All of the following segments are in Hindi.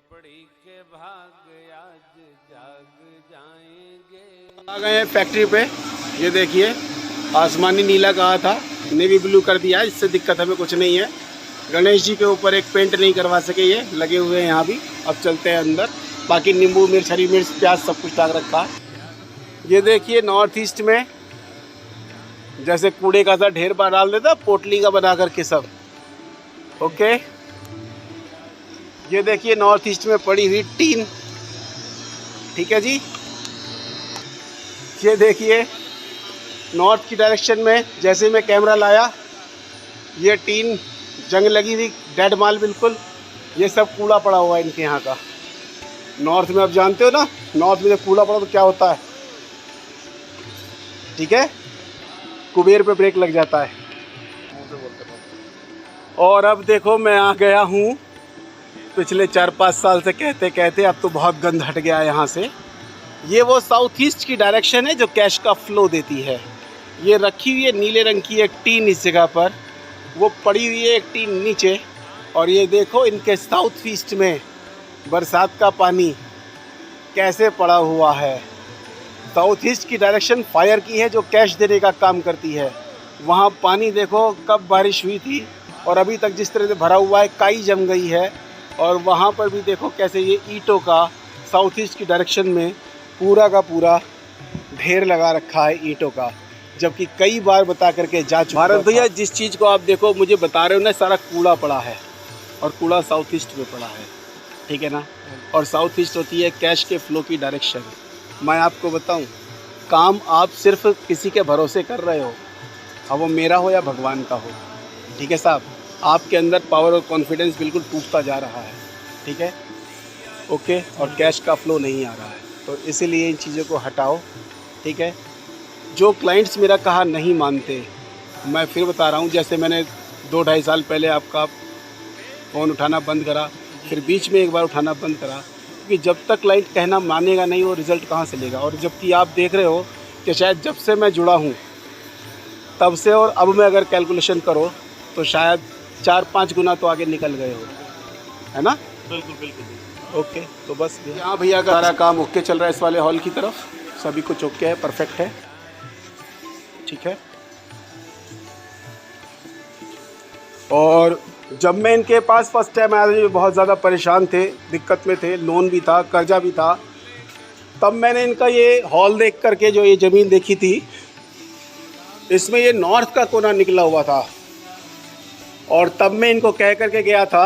झोपड़ी के भाग आज जाग जाएंगे। आ गए हैं फैक्ट्री पे। ये देखिए आसमानी नीला कहा था, नेवी ब्लू कर दिया। इससे दिक्कत हमें कुछ नहीं है। गणेश जी के ऊपर एक पेंट नहीं करवा सके, ये लगे हुए हैं यहाँ भी। अब चलते हैं अंदर। बाकी नींबू मिर्च हरी मिर्च प्याज सब कुछ डाल रखा है। ये देखिए नॉर्थ ईस्ट में जैसे कूड़े का सा ढेर बना डाल देता पोटली का बना करके सब। ओके, ये देखिए नॉर्थ ईस्ट में पड़ी हुई टीन। ठीक है जी। ये देखिए नॉर्थ की डायरेक्शन में जैसे मैं कैमरा लाया, ये टीन जंग लगी हुई डेड माल बिल्कुल। ये सब कूड़ा पड़ा हुआ है इनके यहाँ का। नॉर्थ में आप जानते हो ना, नॉर्थ में जब कूड़ा पड़ा तो क्या होता है। ठीक है, कुबेर पे ब्रेक लग जाता है। और अब देखो मैं आ गया हूँ पिछले 4-5 साल से कहते कहते अब तो बहुत गंद हट गया है यहाँ से। ये वो साउथ ईस्ट की डायरेक्शन है जो कैश का फ्लो देती है। ये रखी हुई है नीले रंग की एक टीन इस जगह पर, वो पड़ी हुई है एक टीन नीचे। और ये देखो इनके साउथ ईस्ट में बरसात का पानी कैसे पड़ा हुआ है। साउथ ईस्ट की डायरेक्शन फायर की है जो कैश देने का काम करती है। वहाँ पानी देखो कब बारिश हुई थी और अभी तक जिस तरह से भरा हुआ है, काई जम गई है। और वहाँ पर भी देखो कैसे ये ईंटों का साउथ ईस्ट की डायरेक्शन में पूरा का पूरा ढेर लगा रखा है ईंटों का, जबकि कई बार बता करके जा चुका। भारत भैया जिस चीज़ को आप देखो मुझे बता रहे हो ना, सारा कूड़ा पड़ा है और कूड़ा साउथ ईस्ट में पड़ा है। ठीक है ना। और साउथ ईस्ट होती है कैश के फ्लो की डायरेक्शन। मैं आपको बताऊं, काम आप सिर्फ किसी के भरोसे कर रहे हो, अब वो मेरा हो या भगवान का हो। ठीक है साहब, आपके अंदर पावर और कॉन्फिडेंस बिल्कुल टूटता जा रहा है। ठीक है, ओके। और कैश का फ्लो नहीं आ रहा है, तो इसीलिए इन चीज़ों को हटाओ। ठीक है। जो क्लाइंट्स मेरा कहा नहीं मानते, मैं फिर बता रहा हूँ, जैसे मैंने 2-2.5 साल पहले आपका फ़ोन उठाना बंद करा, फिर बीच में एक बार उठाना बंद करा, क्योंकि जब तक क्लाइंट कहना मानेगा नहीं वो रिज़ल्ट कहाँ से लेगा। और जबकि आप देख रहे हो कि शायद जब से मैं जुड़ा हूँ तब से और अब में अगर कैलकुलेशन करो तो शायद 4-5 गुना तो आगे निकल गए हो, है ना। बिल्कुल बिल्कुल। ओके, तो बस यहाँ भैया का सारा काम ओके चल रहा है। इस वाले हॉल की तरफ सभी कुछ ओके है, परफेक्ट है। ठीक है। और जब मैं इनके पास फर्स्ट टाइम आया था, बहुत ज़्यादा परेशान थे, दिक्कत में थे, लोन भी था, कर्जा भी था, तब मैंने इनका ये हॉल देख करके जो ये ज़मीन देखी थी, इसमें ये नॉर्थ का कोना निकला हुआ था। और तब मैं इनको कह करके गया था,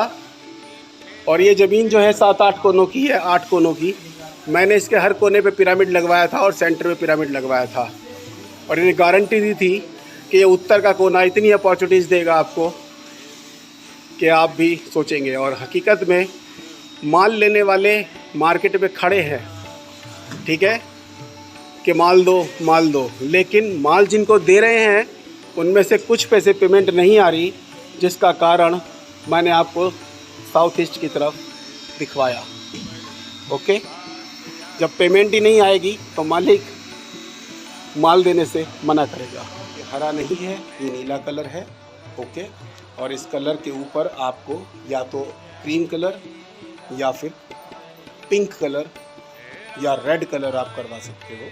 और ये ज़मीन जो है 7-8 कोनों की है, 8 कोनों की। मैंने इसके हर कोने पे पिरामिड लगवाया था और सेंटर में पिरामिड लगवाया था। और इन्हें गारंटी दी थी कि ये उत्तर का कोना इतनी अपॉर्चुनिटीज़ देगा आपको कि आप भी सोचेंगे। और हकीकत में माल लेने वाले मार्केट में खड़े हैं, ठीक है, कि माल दो, लेकिन माल जिनको दे रहे हैं उनमें से कुछ पैसे पेमेंट नहीं आ रही, जिसका कारण मैंने आपको साउथ ईस्ट की तरफ दिखवाया। ओके, जब पेमेंट ही नहीं आएगी तो मालिक माल देने से मना करेगा। ये हरा नहीं है, ये नीला कलर है। ओके, और इस कलर के ऊपर आपको या तो क्रीम कलर या फिर पिंक कलर या रेड कलर आप करवा सकते हो।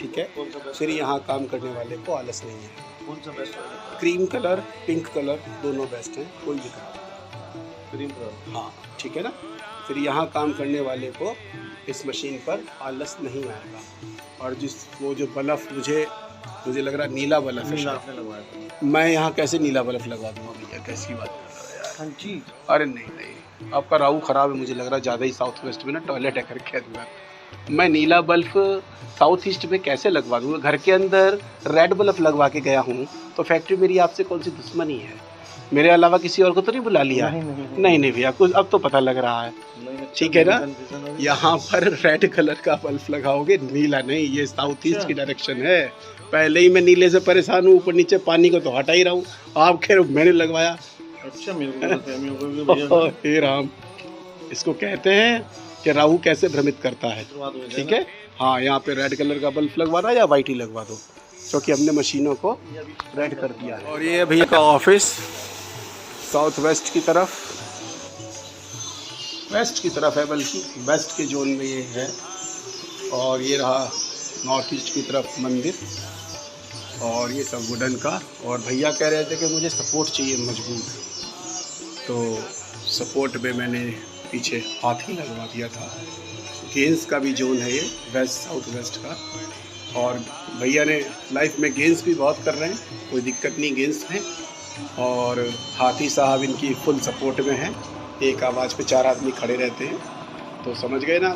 ठीक है। फिर यहाँ काम करने वाले को आलस नहीं है। कौन सा बेस्ट है? क्रीम कलर, पिंक कलर दोनों बेस्ट हैं, कोई भी कलर। Cream colour. हाँ, ठीक है ना। फिर यहाँ काम करने वाले को इस मशीन पर आलस नहीं आएगा। और वो जो बल्ब मुझे लग रहा नीला बल्ब है, आपने लगवाया था। मैं यहाँ कैसे नीला बल्ब लगवा दूँगा भैया, कैसी बात कर रहे हो यार। हाँ जी। अरे नहीं, आपका राहु ख़राब है, मुझे लग रहा है ज़्यादा ही। साउथ वेस्ट में ना टॉयलेट है करके दूँगा मैं। नीला बल्ब साउथ ईस्ट में कैसे लगवा दूँगा? घर के अंदर रेड बल्ब लगवा के गया हूँ, तो फैक्ट्री मेरी आपसे कौन सी दुश्मनी है? मेरे अलावा किसी और को तो नहीं बुला लिया? नहीं भैया, कुछ अब तो पता लग रहा है। ठीक है ना। यहाँ पर रेड कलर का बल्ब लगाओगे, नीला नहीं। ये साउथ ईस्ट की डायरेक्शन है। पहले ही मैं नीले से परेशान हूँ, ऊपर नीचे पानी को तो हटा ही रहा हूँ। आप खैर मैंने लगवाया। अच्छा, मेरे को हे राम, इसको कहते हैं कि राहु कैसे भ्रमित करता है। ठीक है। हाँ, यहाँ पे रेड कलर का बल्ब लगवाना या वाइट ही लगवा दो, क्योंकि हमने मशीनों को रेड कर दिया है। और ये भैया का ऑफिस साउथ वेस्ट की तरफ। वेस्ट की तरफ है, बल्कि वेस्ट के जोन में ये है। और ये रहा नॉर्थ ईस्ट की तरफ मंदिर, और ये सब वुडन का। और भैया कह रहे थे कि मुझे सपोर्ट चाहिए मजबूत, तो सपोर्ट में मैंने पीछे हाथी लगवा दिया था। गेंस का भी जोन है ये, वेस्ट साउथ वेस्ट का। और भैया ने लाइफ में गेंस भी बहुत कर रहे हैं, कोई दिक्कत नहीं गेंस में। और हाथी साहब इनकी फुल सपोर्ट में हैं। एक आवाज़ पे 4 आदमी खड़े रहते हैं, तो समझ गए ना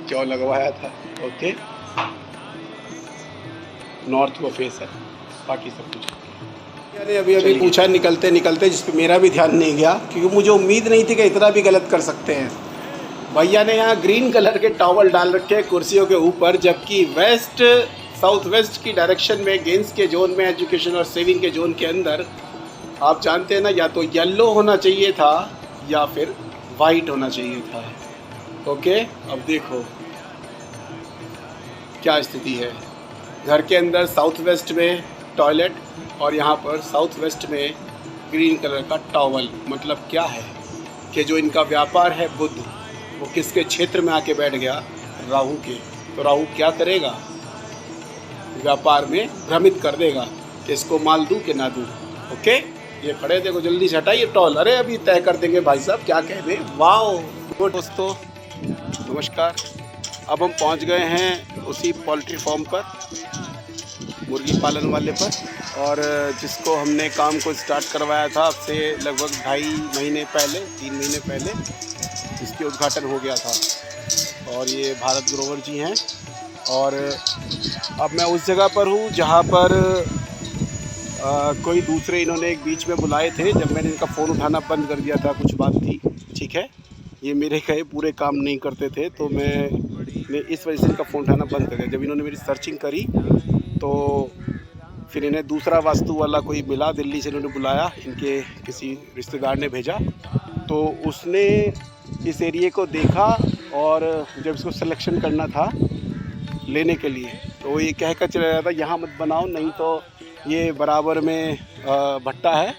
क्यों लगवाया था। ओके, नॉर्थ को फेस है, बाकी सब कुछ। मैंने अभी पूछा निकलते निकलते, जिस पे मेरा भी ध्यान नहीं गया, क्योंकि मुझे उम्मीद नहीं थी कि इतना भी गलत कर सकते हैं। भैया ने यहाँ ग्रीन कलर के टॉवल डाल रखे हैं कुर्सियों के ऊपर, जबकि वेस्ट साउथ वेस्ट की डायरेक्शन में गेंस के जोन में, एजुकेशन और सेविंग के जोन के अंदर आप जानते हैं ना, या तो येलो होना चाहिए था या फिर वाइट होना चाहिए था। ओके, अब देखो क्या स्थिति है। घर के अंदर साउथ वेस्ट में टॉयलेट, और यहाँ पर साउथ वेस्ट में ग्रीन कलर का टॉवल। मतलब क्या है कि जो इनका व्यापार है बुध, वो किसके क्षेत्र में आके बैठ गया? राहु के। तो राहु क्या करेगा? व्यापार में भ्रमित कर देगा कि इसको माल दूँ कि ना दूँ। ओके, ये खड़े देखो, जल्दी से हटाइए टॉल। अरे अभी तय कर देंगे भाई साहब, क्या कह रहे हैं। वाओ दोस्तों, नमस्कार। अब हम पहुंच गए हैं उसी पोल्ट्री फार्म पर, मुर्गी पालन वाले पर, और जिसको हमने काम को स्टार्ट करवाया था अब से लगभग 2.5 महीने पहले, 3 महीने पहले इसके उद्घाटन हो गया था। और ये भारत ग्रोवर जी हैं। और अब मैं उस जगह पर हूँ जहाँ पर कोई दूसरे इन्होंने एक बीच में बुलाए थे। जब मैंने इनका फ़ोन उठाना बंद कर दिया था, कुछ बात थी, ठीक है, ये मेरे कहे पूरे काम नहीं करते थे, तो मैं इस वजह से इनका फ़ोन उठाना बंद कर दिया। जब इन्होंने मेरी सर्चिंग करी तो फिर इन्हें दूसरा वास्तु वाला कोई मिला, दिल्ली से इन्होंने बुलाया, इनके किसी रिश्तेदार ने भेजा, तो उसने इस एरिए को देखा। और जब इसको सिलेक्शन करना था लेने के लिए, तो वो ये कह कर चला जाता यहाँ मत बनाओ, नहीं तो ये बराबर में भट्टा है,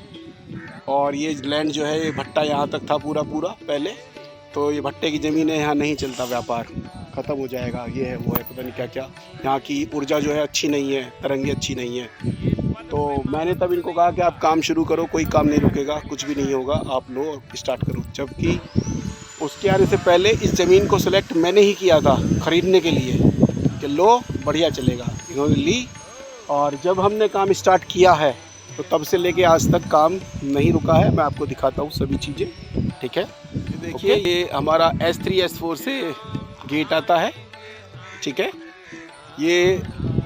और ये लैंड जो है ये भट्टा यहाँ तक था पूरा पहले, तो ये भट्टे की ज़मीन है, यहाँ नहीं चलता, व्यापार ख़त्म हो जाएगा, ये है वो है, पता नहीं क्या क्या। यहाँ की ऊर्जा जो है अच्छी नहीं है, तरंगे अच्छी नहीं है। तो मैंने तब इनको कहा कि आप काम शुरू करो, कोई काम नहीं रुकेगा, कुछ भी नहीं होगा, आप लो और स्टार्ट करो। जबकि उसके आने से पहले इस ज़मीन को सिलेक्ट मैंने ही किया था ख़रीदने के लिए, कि लो बढ़िया चलेगा। इन्होंने ली, और जब हमने काम स्टार्ट किया है तो तब से लेके आज तक काम नहीं रुका है। मैं आपको दिखाता हूँ सभी चीज़ें, ठीक है। देखिए ये हमारा S3 S4 से गेट आता है, ठीक है। ये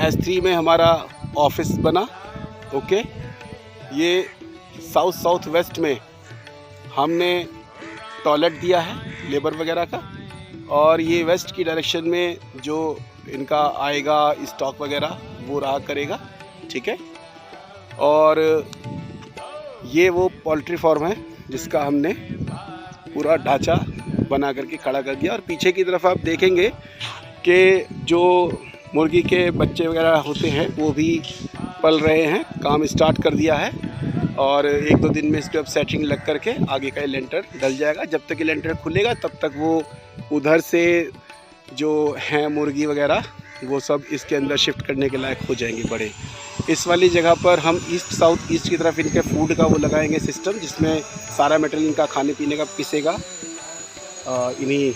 S3 में हमारा ऑफिस बना, ओके। ये साउथ वेस्ट में हमने टॉयलेट दिया है लेबर वगैरह का, और ये वेस्ट की डायरेक्शन में जो इनका आएगा स्टॉक वगैरह वो रहा करेगा, ठीक है। और ये वो पोल्ट्री फार्म है जिसका हमने पूरा ढांचा बना करके खड़ा कर दिया। और पीछे की तरफ आप देखेंगे कि जो मुर्गी के बच्चे वगैरह होते हैं वो भी पल रहे हैं, काम स्टार्ट कर दिया है। और 1-2 दिन में इसके अब सेटिंग लग करके आगे का लेंटर डल जाएगा। जब तक ये लेंटर खुलेगा तब तक वो उधर से जो हैं मुर्गी वगैरह वो सब इसके अंदर शिफ्ट करने के लायक हो जाएंगे बड़े। इस वाली जगह पर हम ईस्ट साउथ ईस्ट की तरफ इनके फूड का वो लगाएंगे सिस्टम, जिसमें सारा मटेरियल इनका खाने पीने का पिसेगा, इन्हीं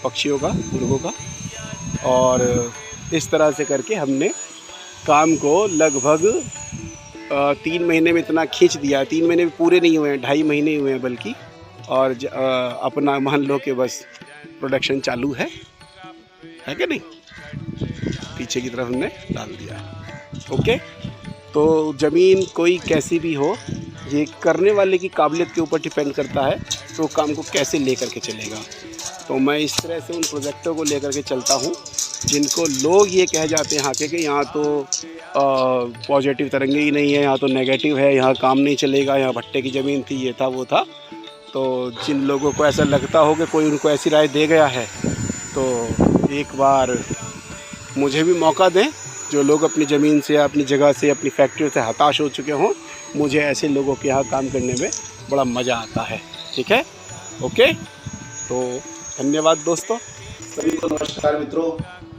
पक्षियों का, मुर्गों का। और इस तरह से करके हमने काम को लगभग 3 महीने में इतना खींच दिया है। 3 महीने भी पूरे नहीं हुए हैं, 2.5 महीने हुए हैं बल्कि। और अपना मान लो कि बस प्रोडक्शन चालू है कि नहीं। पीछे की तरफ हमने डाल दिया है, ओके। तो ज़मीन कोई कैसी भी हो, ये करने वाले की काबिलियत के ऊपर डिपेंड करता है, तो काम को कैसे लेकर के चलेगा। तो मैं इस तरह से उन प्रोजेक्टों को लेकर के चलता हूँ जिनको लोग ये कह जाते हैं यहाँ के कि यहाँ तो पॉजिटिव तरंगे ही नहीं है, यहाँ तो नेगेटिव है, यहाँ काम नहीं चलेगा, यहाँ भट्टे की ज़मीन थी, ये था वो था। तो जिन लोगों को ऐसा लगता हो कि कोई उनको ऐसी राय दे गया है, तो एक बार मुझे भी मौका दें। जो लोग अपनी ज़मीन से, अपनी जगह से, अपनी फैक्ट्री से हताश हो चुके हों, मुझे ऐसे लोगों के यहाँ काम करने में बड़ा मज़ा आता है। ठीक है, ओके। तो धन्यवाद दोस्तों, सभी को नमस्कार मित्रों।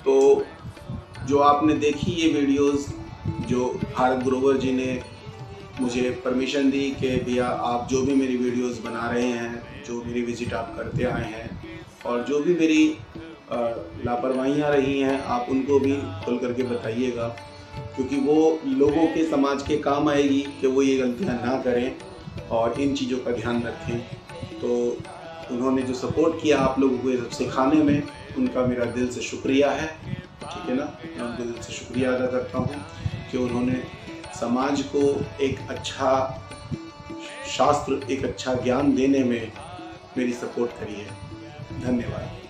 तो जो आपने देखी ये वीडियोस, जो भारत ग्रोवर जी ने मुझे परमिशन दी कि भैया आप जो भी मेरी वीडियोस बना रहे हैं, जो मेरी विजिट आप करते आए हैं और जो भी मेरी लापरवाहियाँ रही हैं, आप उनको भी खुल करके बताइएगा, क्योंकि वो लोगों के समाज के काम आएगी कि वो ये गलतियाँ ना करें और इन चीज़ों का ध्यान रखें। तो उन्होंने जो सपोर्ट किया आप लोगों को ये सब सिखाने में, उनका मेरा दिल से शुक्रिया है, ठीक है ना। मैं उनको दिल से शुक्रिया अदा करता हूँ कि उन्होंने समाज को एक अच्छा शास्त्र, एक अच्छा ज्ञान देने में मेरी सपोर्ट करी है। धन्यवाद।